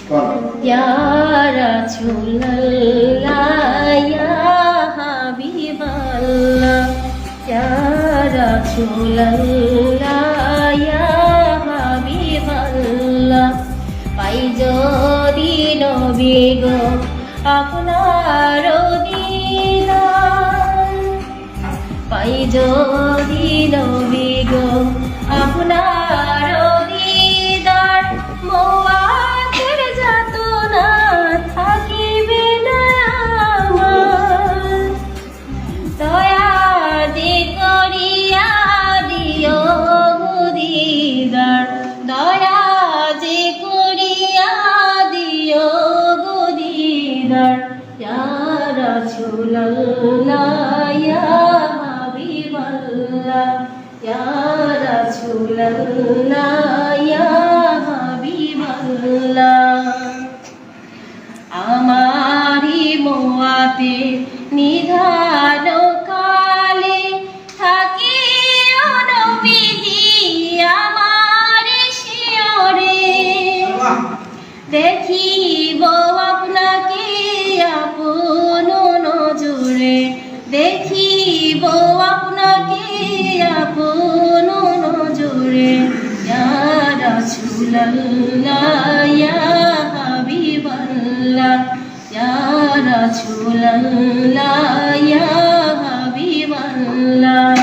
Ya Rasulullah ya Habiballah ya Rasulullah ya Habiballah পাই যদি নবী গো আপনার দিদার পাই যদি নবী গো আপনার দিদার মওয়াতের যাতনা থাকিবে না আমার দয়া যে করিয়া দিও দিদার দয়া যে করিয়া দিও দিদার ইয়া রাসূলুল্লাহ ইয়া হাবিবাল্লাহ ইয়া রাসূলুল্লাহ ইয়া হাবিবাল্লাহ আমারি মোয়াতে নিধান কালে থাকি নবীজি আমার শিয়রে দেখিব আপনাকে আপন নজরে দেখিব আপনাকে আপন নজরে ইয়া রাসূলুল্লাহ ইয়া হাবিবাল্লাহ ইয়া রাসূলুল্লাহ ইয়া হাবিবাল্লাহ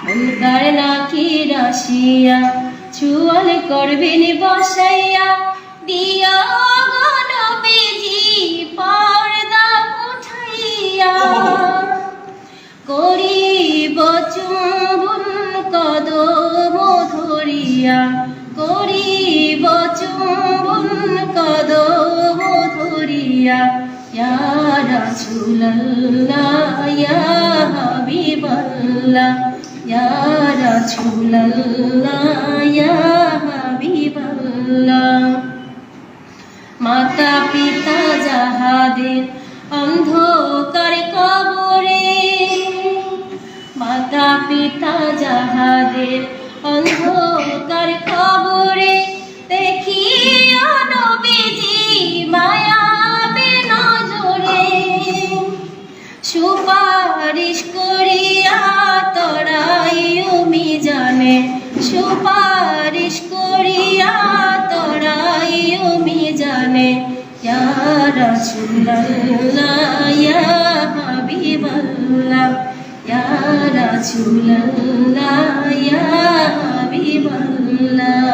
মুনকার নাকির আসিয়া চুয়াল করবেন বসাইয়া দিয়া গো নবীজি পর্দা উঠাইয়া করিব চুম্বন কদম ধরিয়া করিব চুম্বন কদম ধরিয়া ইয়া রাসূলুল্লাহ ইয়া হাবিবাল্লাহ ইয়া রাসূলুল্লাহ ইয়া হাবিবাল্লাহ মাতা পিতা যাহাদের অন্ধকার কবরে মাতা পিতা যাহাদের অন্ধকার কবরে দেখিও নবীজি মায়াবে নজরে সুপারিশ করিয়া তরাইও মিজানে সুপারিশ করিয়া তরাইও মিজানে ইয়া রাসূলুল্লাহ ইয়া হাবিবাল্লাহ ইয়া রাসূলুল্লাহ ইয়া হাবিবাল্লাহ